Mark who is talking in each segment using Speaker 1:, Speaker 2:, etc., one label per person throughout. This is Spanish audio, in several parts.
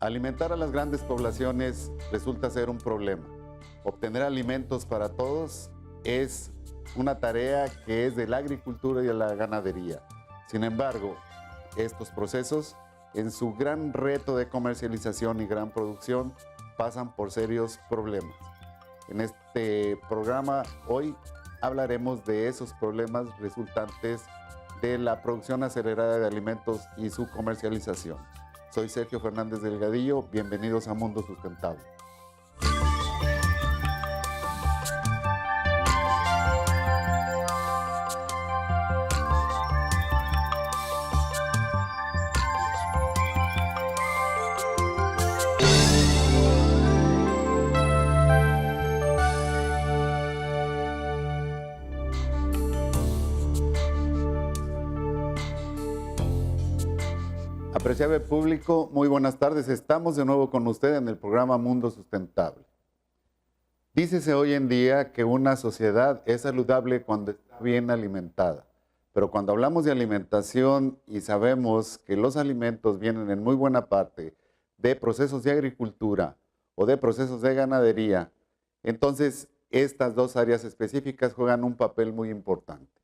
Speaker 1: Alimentar a las grandes poblaciones resulta ser un problema. Obtener alimentos para todos es una tarea que es de la agricultura y de la ganadería. Sin embargo, estos procesos, en su gran reto de comercialización y gran producción, pasan por serios problemas. En este programa hoy hablaremos de esos problemas resultantes de la producción acelerada de alimentos y su comercialización. Soy Sergio Fernández Delgadillo, bienvenidos a Mundo Sustentable. Apreciable público, muy buenas tardes. Estamos de nuevo con usted en el programa Mundo Sustentable. Dícese hoy en día que una sociedad es saludable cuando está bien alimentada. Pero cuando hablamos de alimentación y sabemos que los alimentos vienen en muy buena parte de procesos de agricultura o de procesos de ganadería, entonces estas dos áreas específicas juegan un papel muy importante.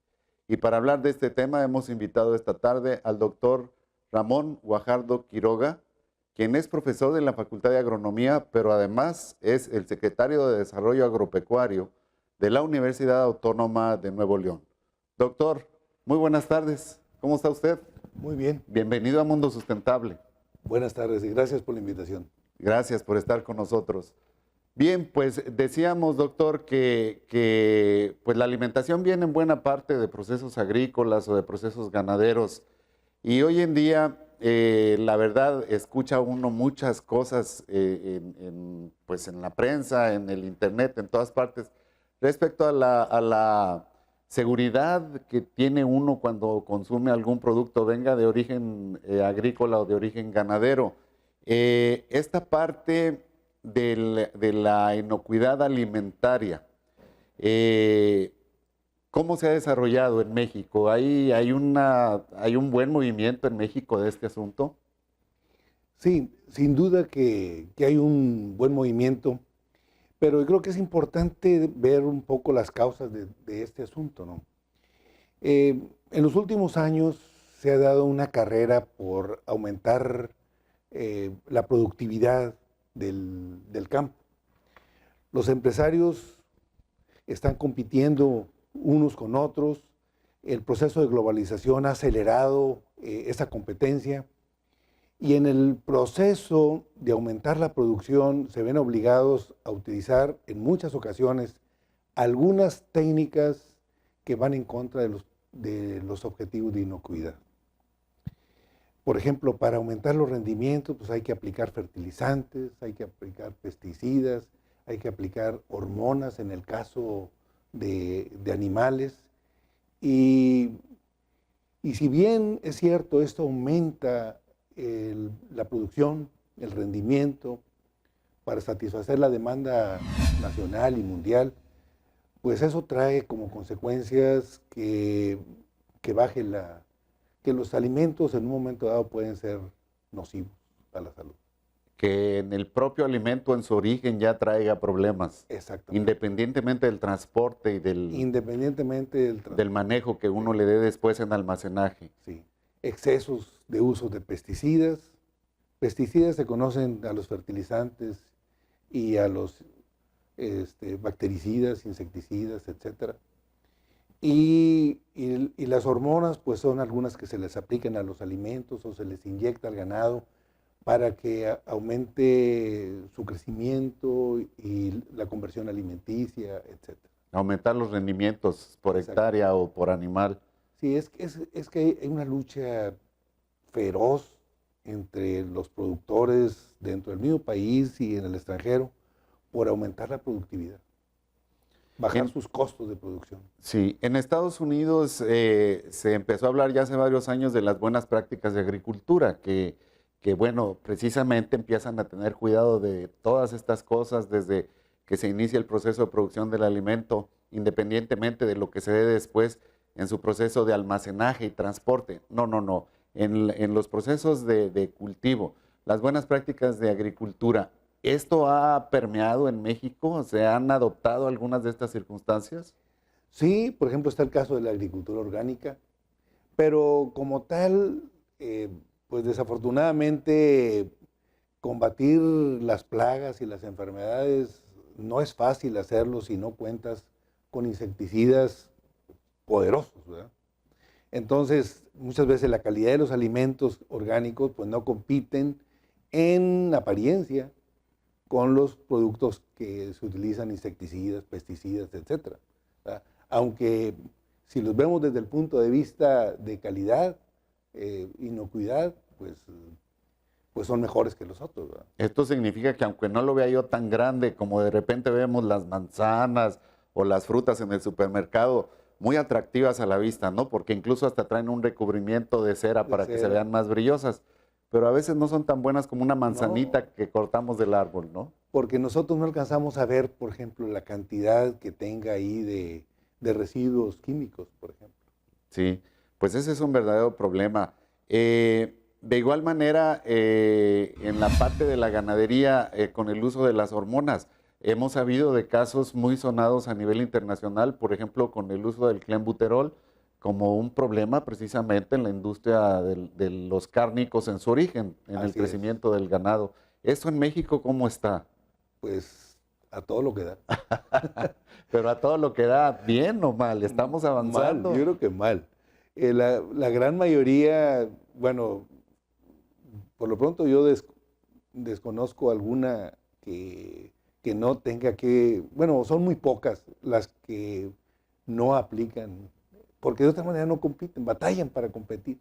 Speaker 1: Y para hablar de este tema hemos invitado esta tarde al doctor Ramón Guajardo Quiroga, quien es profesor de la Facultad de Agronomía, pero además es el secretario de Desarrollo Agropecuario de la Universidad Autónoma de Nuevo León. Doctor, muy buenas tardes. ¿Cómo está usted?
Speaker 2: Muy bien.
Speaker 1: Bienvenido a Mundo Sustentable.
Speaker 2: Buenas tardes y gracias por la invitación.
Speaker 1: Gracias por estar con nosotros. Bien, pues decíamos, doctor, que pues la alimentación viene en buena parte de procesos agrícolas o de procesos ganaderos. Y hoy en día, la verdad, escucha uno muchas cosas pues en la prensa, en el internet, en todas partes, respecto a la seguridad que tiene uno cuando consume algún producto, venga de origen agrícola o de origen ganadero. Esta parte de la inocuidad alimentaria, ¿cómo se ha desarrollado en México? ¿Hay un buen movimiento en México de este asunto?
Speaker 2: Sí, sin duda que hay un buen movimiento, pero yo creo que es importante ver un poco las causas de este asunto, ¿no? En los últimos años se ha dado una carrera por aumentar la productividad del campo. Los empresarios están compitiendo unos con otros, el proceso de globalización ha acelerado esa competencia y en el proceso de aumentar la producción se ven obligados a utilizar en muchas ocasiones algunas técnicas que van en contra de los objetivos de inocuidad. Por ejemplo, para aumentar los rendimientos, pues hay que aplicar fertilizantes, hay que aplicar pesticidas, hay que aplicar hormonas en el caso de animales, y si bien es cierto, esto aumenta la producción, el rendimiento, para satisfacer la demanda nacional y mundial, pues eso trae como consecuencias que los alimentos en un momento dado pueden ser nocivos para la salud.
Speaker 1: Que en el propio alimento, en su origen, ya traiga problemas.
Speaker 2: Exactamente.
Speaker 1: Independientemente del transporte y del manejo que uno le dé después en almacenaje.
Speaker 2: Sí. Excesos de uso de pesticidas. Pesticidas se conocen a los fertilizantes y a los bactericidas, insecticidas, etc. Y las hormonas, pues son algunas que se les aplican a los alimentos o se les inyecta al ganado para que aumente su crecimiento y la conversión alimenticia, etc.
Speaker 1: Aumentar los rendimientos por hectárea o por animal.
Speaker 2: Sí, es que hay una lucha feroz entre los productores dentro del mismo país y en el extranjero por aumentar la productividad, bajar sus costos de producción.
Speaker 1: Sí, en Estados Unidos se empezó a hablar ya hace varios años de las buenas prácticas de agricultura, que bueno, precisamente empiezan a tener cuidado de todas estas cosas desde que se inicia el proceso de producción del alimento, independientemente de lo que se dé después en su proceso de almacenaje y transporte. No. En los procesos de cultivo, las buenas prácticas de agricultura, ¿esto ha permeado en México? ¿Se han adoptado algunas de estas circunstancias?
Speaker 2: Sí, por ejemplo, está el caso de la agricultura orgánica, pero como tal, pues desafortunadamente combatir las plagas y las enfermedades no es fácil hacerlo si no cuentas con insecticidas poderosos, ¿verdad? Entonces, muchas veces la calidad de los alimentos orgánicos pues no compiten en apariencia con los productos que se utilizan insecticidas, pesticidas, etcétera, ¿verdad? Aunque si los vemos desde el punto de vista de calidad, inocuidad, pues son mejores que los otros, ¿verdad?
Speaker 1: Esto significa que aunque no lo vea yo tan grande como de repente vemos las manzanas o las frutas en el supermercado, muy atractivas a la vista, ¿no? Porque incluso hasta traen un recubrimiento de cera
Speaker 2: De
Speaker 1: para que se
Speaker 2: cera.
Speaker 1: vean más brillosas, pero a veces no son tan buenas como una manzanita
Speaker 2: No,
Speaker 1: que cortamos del árbol, ¿no?
Speaker 2: porque nosotros no alcanzamos a ver, por ejemplo, la cantidad que tenga ahí de residuos químicos, por ejemplo.
Speaker 1: Sí, pues ese es un verdadero problema. De igual manera, en la parte de la ganadería, con el uso de las hormonas, hemos sabido de casos muy sonados a nivel internacional, por ejemplo, con el uso del clenbuterol como un problema precisamente en la industria de los cárnicos en su origen, en el
Speaker 2: Así es,
Speaker 1: crecimiento del ganado. ¿Esto en México cómo está?
Speaker 2: pues a todo lo que da.
Speaker 1: Pero a todo lo que da, bien o mal, estamos
Speaker 2: Mal, yo
Speaker 1: avanzando.
Speaker 2: creo que mal. La gran mayoría, bueno, por lo pronto yo desconozco alguna que no tenga que, bueno, son muy pocas las que no aplican, porque de otra manera no compiten, batallan para competir.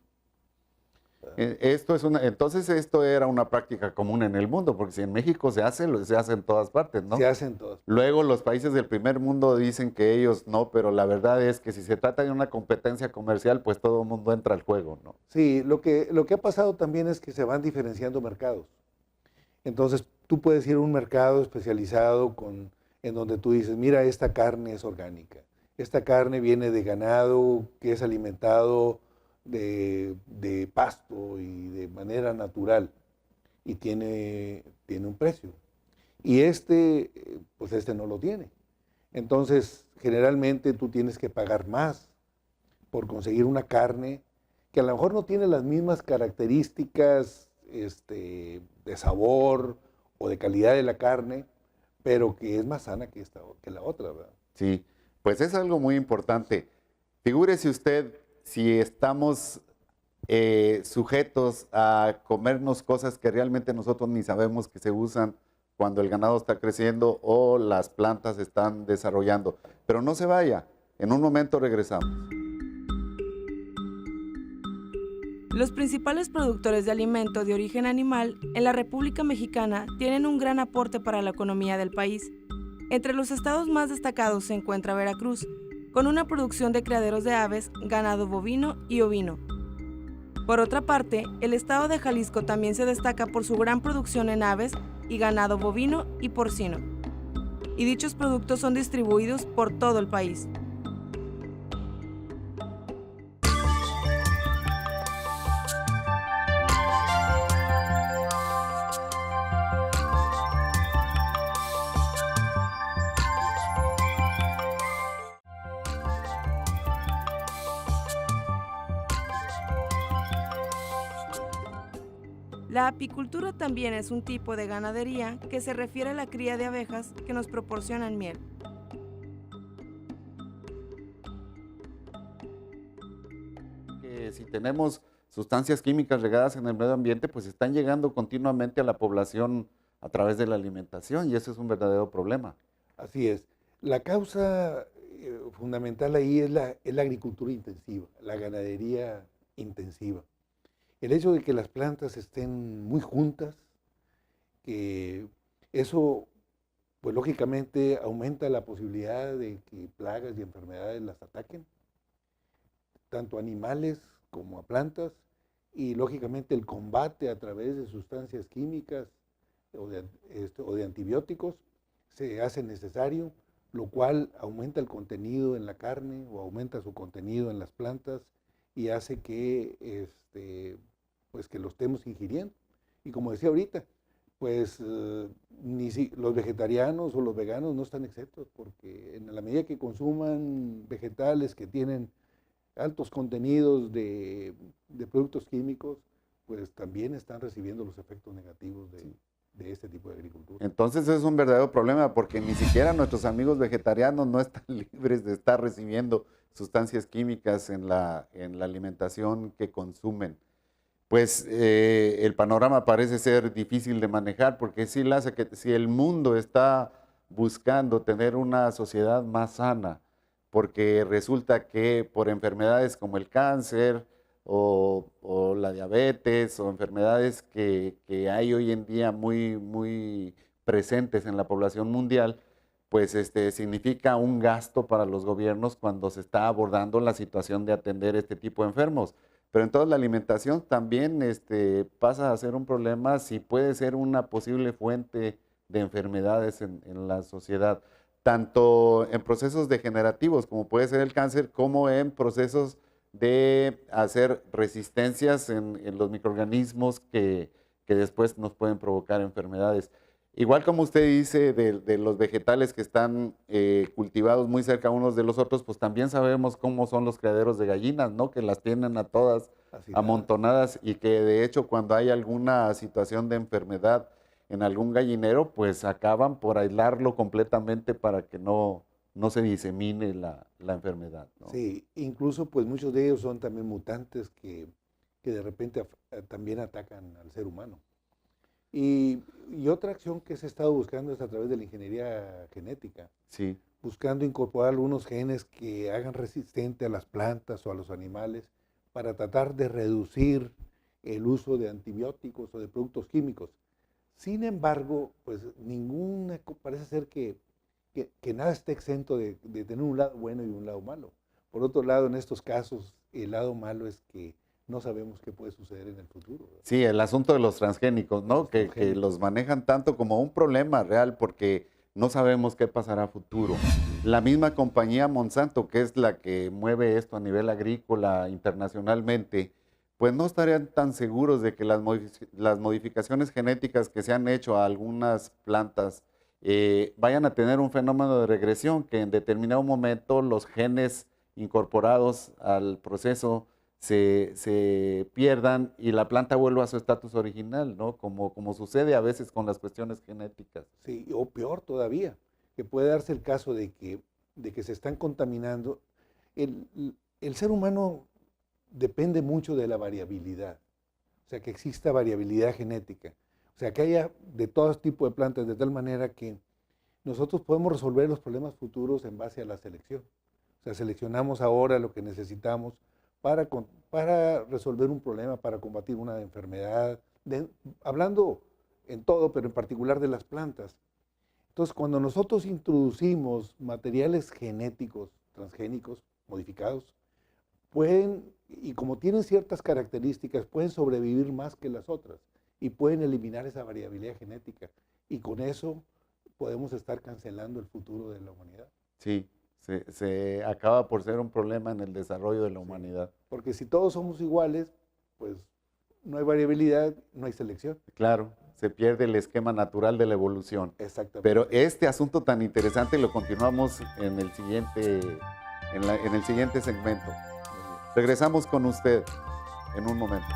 Speaker 1: Esto es entonces esto era una práctica común en el mundo, porque si en México se hace, se hace en todas partes,
Speaker 2: Se
Speaker 1: ¿no?
Speaker 2: hacen todas.
Speaker 1: Luego los países del primer mundo dicen que ellos no, pero la verdad es que si se trata de una competencia comercial, pues todo el mundo entra al juego, ¿no?
Speaker 2: Sí, lo que ha pasado también es que se van diferenciando mercados. Entonces, tú puedes ir a un mercado especializado en donde tú dices, mira, esta carne es orgánica, esta carne viene de ganado que es alimentado de pasto y de manera natural y tiene un precio. Y pues este no lo tiene. Entonces, generalmente tú tienes que pagar más por conseguir una carne que a lo mejor no tiene las mismas características de sabor o de calidad de la carne, pero que es más sana que la otra, ¿verdad?
Speaker 1: Sí, pues es algo muy importante. Figúrese usted si estamos sujetos a comernos cosas que realmente nosotros ni sabemos que se usan cuando el ganado está creciendo o las plantas se están desarrollando. Pero no se vaya, en un momento regresamos.
Speaker 3: Los principales productores de alimento de origen animal en la República Mexicana tienen un gran aporte para la economía del país. Entre los estados más destacados se encuentra Veracruz, con una producción de criaderos de aves, ganado bovino y ovino. Por otra parte, el estado de Jalisco también se destaca por su gran producción en aves y ganado bovino y porcino. Y dichos productos son distribuidos por todo el país. La apicultura también es un tipo de ganadería que se refiere a la cría de abejas que nos proporcionan miel.
Speaker 1: Que si tenemos sustancias químicas regadas en el medio ambiente, pues están llegando continuamente a la población a través de la alimentación y ese es un verdadero problema.
Speaker 2: Así es. La causa fundamental ahí es la agricultura intensiva, la ganadería intensiva. El hecho de que las plantas estén muy juntas, que eso, pues lógicamente aumenta la posibilidad de que plagas y enfermedades las ataquen, tanto a animales como a plantas, y lógicamente el combate a través de sustancias químicas o de antibióticos se hace necesario, lo cual aumenta el contenido en la carne o aumenta su contenido en las plantas y hace que, pues que lo estemos ingiriendo. Y como decía ahorita, pues los vegetarianos o los veganos no están exentos, porque en la medida que consuman vegetales que tienen altos contenidos de productos químicos, pues también están recibiendo los efectos negativos de este tipo de agricultura.
Speaker 1: Entonces es un verdadero problema porque ni siquiera nuestros amigos vegetarianos no están libres de estar recibiendo sustancias químicas en la alimentación que consumen. Pues el panorama parece ser difícil de manejar porque si el mundo está buscando tener una sociedad más sana, porque resulta que por enfermedades como el cáncer o la diabetes o enfermedades que hay hoy en día muy presentes en la población mundial, pues significa un gasto para los gobiernos cuando se está abordando la situación de atender este tipo de enfermos. Pero entonces la alimentación también pasa a ser un problema si puede ser una posible fuente de enfermedades en la sociedad, tanto en procesos degenerativos como puede ser el cáncer, como en procesos de hacer resistencias en los microorganismos que después nos pueden provocar enfermedades. Igual como usted dice de los vegetales que están cultivados muy cerca unos de los otros, pues también sabemos cómo son los criaderos de gallinas, ¿no? Que las tienen a todas amontonadas y que de hecho cuando hay alguna situación de enfermedad en algún gallinero, pues acaban por aislarlo completamente para que no se disemine la enfermedad, ¿no?
Speaker 2: Sí, incluso pues muchos de ellos son también mutantes que de repente también atacan al ser humano. Y otra acción que se ha estado buscando es a través de la ingeniería genética,
Speaker 1: Sí.
Speaker 2: buscando incorporar algunos genes que hagan resistente a las plantas o a los animales para tratar de reducir el uso de antibióticos o de productos químicos. Sin embargo, pues parece ser que nada está exento de tener un lado bueno y un lado malo. Por otro lado, en estos casos, el lado malo es que no sabemos qué puede suceder en el futuro, ¿verdad?
Speaker 1: Sí, el asunto de los transgénicos, ¿no? Que los manejan tanto como un problema real porque no sabemos qué pasará a futuro. La misma compañía Monsanto, que es la que mueve esto a nivel agrícola internacionalmente, pues no estarían tan seguros de que las modificaciones genéticas que se han hecho a algunas plantas vayan a tener un fenómeno de regresión, que en determinado momento los genes incorporados al proceso se pierdan y la planta vuelva a su estatus original, ¿no? Como sucede a veces con las cuestiones genéticas.
Speaker 2: Sí, o peor todavía, que puede darse el caso de que se están contaminando. El ser humano depende mucho de la variabilidad, o sea, que exista variabilidad genética, o sea, que haya de todo tipo de plantas, de tal manera que nosotros podemos resolver los problemas futuros en base a la selección. O sea, seleccionamos ahora lo que necesitamos para resolver un problema, para combatir una enfermedad, hablando en todo, pero en particular de las plantas. Entonces, cuando nosotros introducimos materiales genéticos, transgénicos, modificados, pueden, y como tienen ciertas características, pueden sobrevivir más que las otras y pueden eliminar esa variabilidad genética. Y con eso podemos estar cancelando el futuro de la humanidad.
Speaker 1: Sí. Se acaba por ser un problema en el desarrollo de la humanidad.
Speaker 2: Porque si todos somos iguales, pues no hay variabilidad, no hay selección.
Speaker 1: Claro, se pierde el esquema natural de la evolución.
Speaker 2: Exactamente.
Speaker 1: Pero este asunto tan interesante lo continuamos en el siguiente segmento. Regresamos con usted en un momento.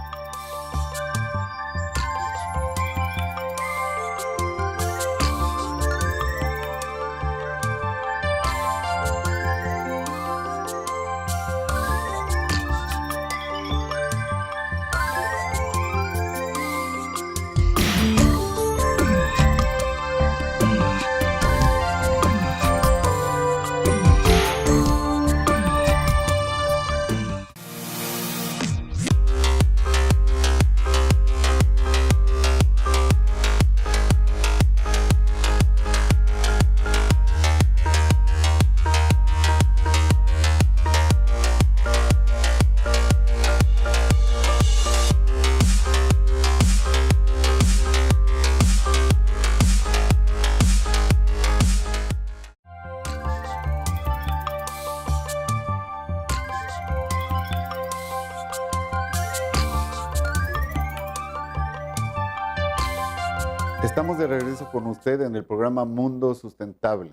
Speaker 1: Estamos de regreso con usted en el programa Mundo Sustentable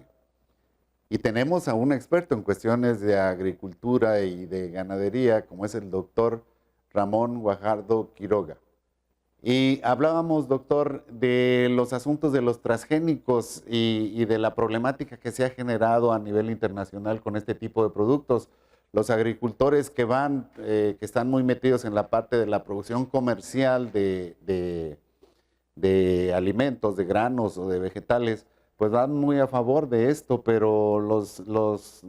Speaker 1: y tenemos a un experto en cuestiones de agricultura y de ganadería, como es el doctor Ramón Guajardo Quiroga. Y hablábamos, doctor, de los asuntos de los transgénicos y de la problemática que se ha generado a nivel internacional con este tipo de productos. Los agricultores que están muy metidos en la parte de la producción comercial de alimentos, de granos o de vegetales, pues van muy a favor de esto, pero los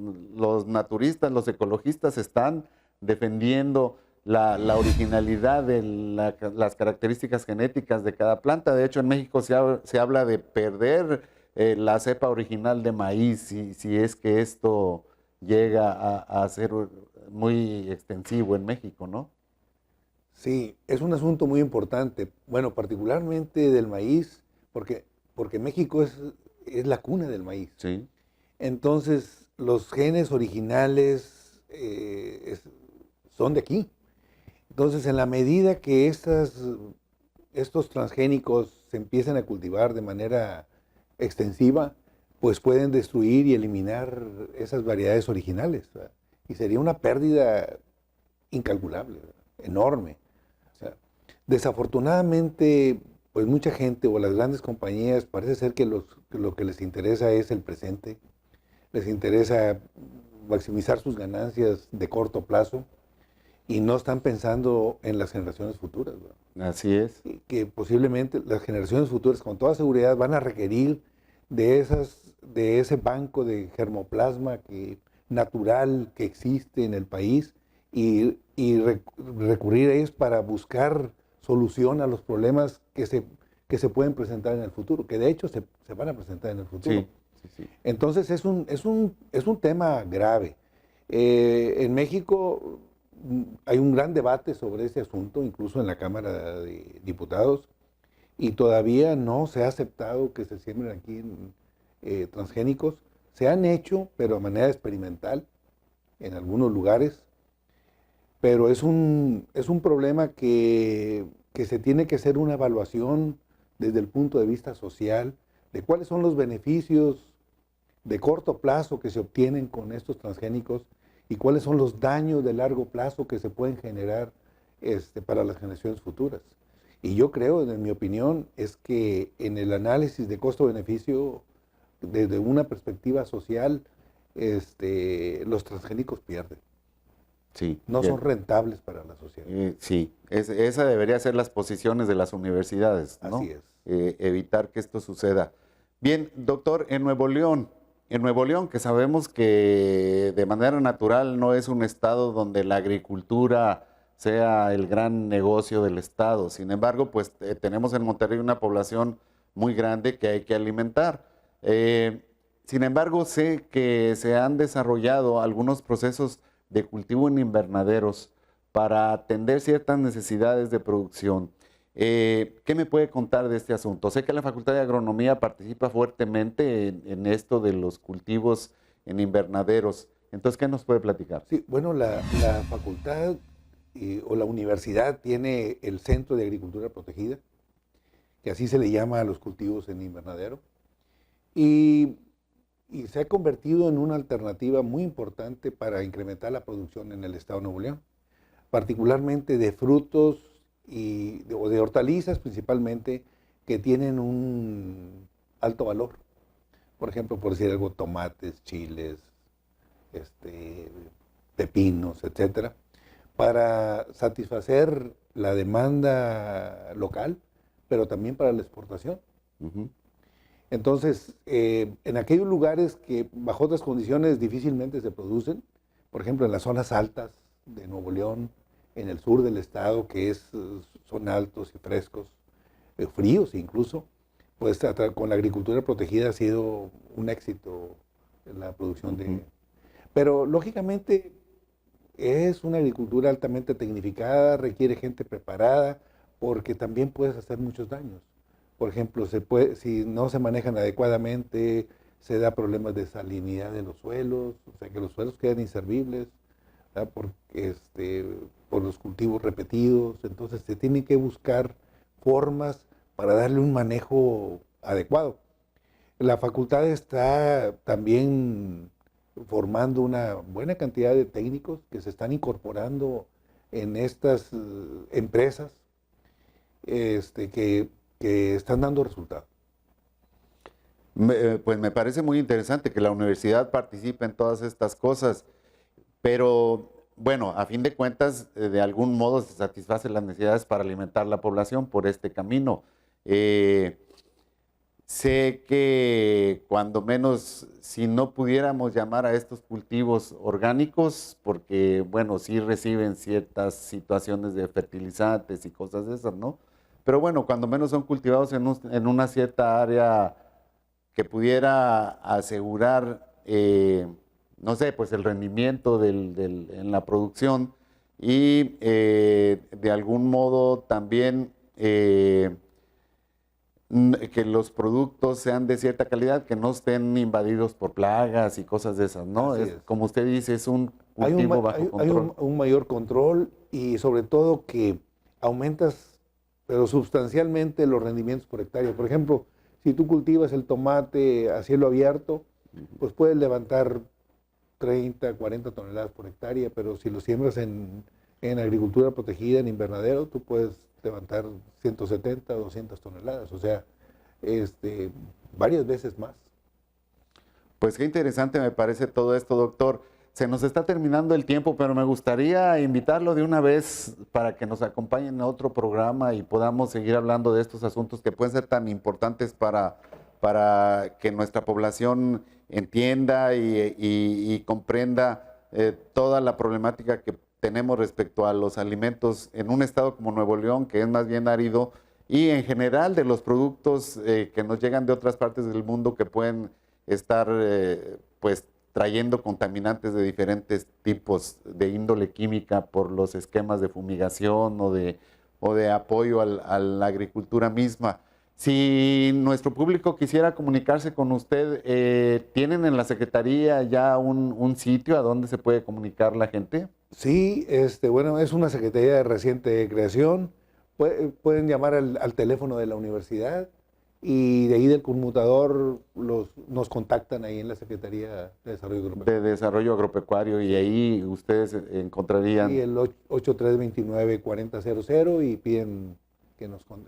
Speaker 1: naturistas, los ecologistas están defendiendo la originalidad de las características genéticas de cada planta. De hecho, en México se habla de perder la cepa original de maíz si es que esto llega a ser muy extensivo en México, ¿no?
Speaker 2: Sí, es un asunto muy importante. Bueno, particularmente del maíz, porque México es la cuna del maíz.
Speaker 1: Sí.
Speaker 2: Entonces, los genes originales son de aquí. Entonces, en la medida que estos transgénicos se empiezan a cultivar de manera extensiva, pues pueden destruir y eliminar esas variedades originales, ¿verdad? Y sería una pérdida incalculable, ¿verdad? Enorme. O sea, desafortunadamente, pues mucha gente o las grandes compañías parece ser que lo que les interesa es el presente, les interesa maximizar sus ganancias de corto plazo y no están pensando en las generaciones futuras, ¿verdad?
Speaker 1: Así es.
Speaker 2: Que posiblemente las generaciones futuras con toda seguridad van a requerir de ese banco de germoplasma natural que existe en el país y recurrir a ellos para buscar solución a los problemas que se pueden presentar en el futuro, que de hecho se van a presentar en el futuro.
Speaker 1: Sí.
Speaker 2: Entonces es un tema grave. En México hay un gran debate sobre este asunto, incluso en la Cámara de Diputados, y todavía no se ha aceptado que se siembren aquí transgénicos. Se han hecho, pero de manera experimental, en algunos lugares, pero es un problema que se tiene que hacer una evaluación desde el punto de vista social, de cuáles son los beneficios de corto plazo que se obtienen con estos transgénicos y cuáles son los daños de largo plazo que se pueden generar para las generaciones futuras. Y yo creo, en mi opinión, es que en el análisis de costo-beneficio, desde una perspectiva social, los transgénicos pierden.
Speaker 1: Sí.
Speaker 2: No son rentables para la sociedad.
Speaker 1: Sí, esa debería ser las posiciones de las universidades, ¿no?
Speaker 2: Así es.
Speaker 1: Evitar que esto suceda. Bien, doctor, en Nuevo León, que sabemos que de manera natural no es un estado donde la agricultura sea el gran negocio del estado. Sin embargo, pues tenemos en Monterrey una población muy grande que hay que alimentar. Sin embargo, sé que se han desarrollado algunos procesos de cultivo en invernaderos para atender ciertas necesidades de producción. ¿Qué me puede contar de este asunto? Sé que la Facultad de Agronomía participa fuertemente en esto de los cultivos en invernaderos. Entonces, ¿qué nos puede platicar?
Speaker 2: Sí, bueno, la facultad o la universidad tiene el Centro de Agricultura Protegida, que así se le llama a los cultivos en invernadero, y se ha convertido en una alternativa muy importante para incrementar la producción en el estado de Nuevo León, particularmente de frutos o de hortalizas principalmente que tienen un alto valor. Por ejemplo, por decir algo, tomates, chiles, pepinos, etcétera, para satisfacer la demanda local, pero también para la exportación.
Speaker 1: Uh-huh.
Speaker 2: Entonces, en aquellos lugares que bajo otras condiciones difícilmente se producen, por ejemplo, en las zonas altas de Nuevo León, en el sur del estado, que son altos y frescos, fríos incluso, pues con la agricultura protegida ha sido un éxito en la producción de... Pero lógicamente es una agricultura altamente tecnificada, requiere gente preparada, porque también puedes hacer muchos daños. Por ejemplo, si no se manejan adecuadamente, se da problemas de salinidad de los suelos, o sea que los suelos quedan inservibles, por los cultivos repetidos. Entonces se tienen que buscar formas para darle un manejo adecuado. La facultad está también formando una buena cantidad de técnicos que se están incorporando en estas empresas que están dando resultados.
Speaker 1: Pues me parece muy interesante que la universidad participe en todas estas cosas, pero bueno, a fin de cuentas, de algún modo se satisfacen las necesidades para alimentar la población por este camino. Sé que cuando menos, si no pudiéramos llamar a estos cultivos orgánicos, porque bueno, sí reciben ciertas situaciones de fertilizantes y cosas de esas, ¿no? Pero bueno, cuando menos son cultivados en una cierta área que pudiera asegurar, no sé, pues el rendimiento en la producción y de algún modo también que los productos sean de cierta calidad, que no estén invadidos por plagas y cosas de esas, ¿no? Como usted dice, es un cultivo bajo control.
Speaker 2: Hay un mayor control y sobre todo que aumentas, pero sustancialmente, los rendimientos por hectárea. Por ejemplo, si tú cultivas el tomate a cielo abierto, pues puedes levantar 30, 40 toneladas por hectárea, pero si lo siembras en agricultura protegida, en invernadero, tú puedes levantar 170, 200 toneladas, o sea, varias veces más.
Speaker 1: Pues qué interesante me parece todo esto, doctor. Se nos está terminando el tiempo, pero me gustaría invitarlo de una vez para que nos acompañen a otro programa y podamos seguir hablando de estos asuntos que pueden ser tan importantes para que nuestra población entienda y comprenda toda la problemática que tenemos respecto a los alimentos en un estado como Nuevo León, que es más bien árido, y en general de los productos que nos llegan de otras partes del mundo que pueden estar pues trayendo contaminantes de diferentes tipos de índole química por los esquemas de fumigación o de apoyo a la agricultura misma. Si nuestro público quisiera comunicarse con usted, ¿tienen en la Secretaría ya un sitio a donde se puede comunicar la gente?
Speaker 2: Sí, bueno, es una secretaría de reciente creación. Pueden llamar al teléfono de la universidad y de ahí del conmutador nos contactan ahí en la Secretaría de Desarrollo Agropecuario.
Speaker 1: De Desarrollo Agropecuario, y ahí ustedes encontrarían...
Speaker 2: Y el 8329-4000 y piden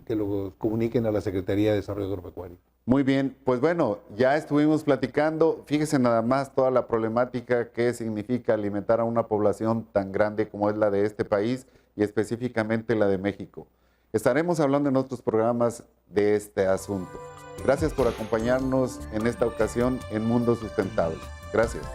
Speaker 2: que lo comuniquen a la Secretaría de Desarrollo Agropecuario.
Speaker 1: Muy bien, pues bueno, ya estuvimos platicando. Fíjese nada más toda la problemática que significa alimentar a una población tan grande como es la de este país y específicamente la de México. Estaremos hablando en otros programas de este asunto. Gracias por acompañarnos en esta ocasión en Mundo Sustentable. Gracias.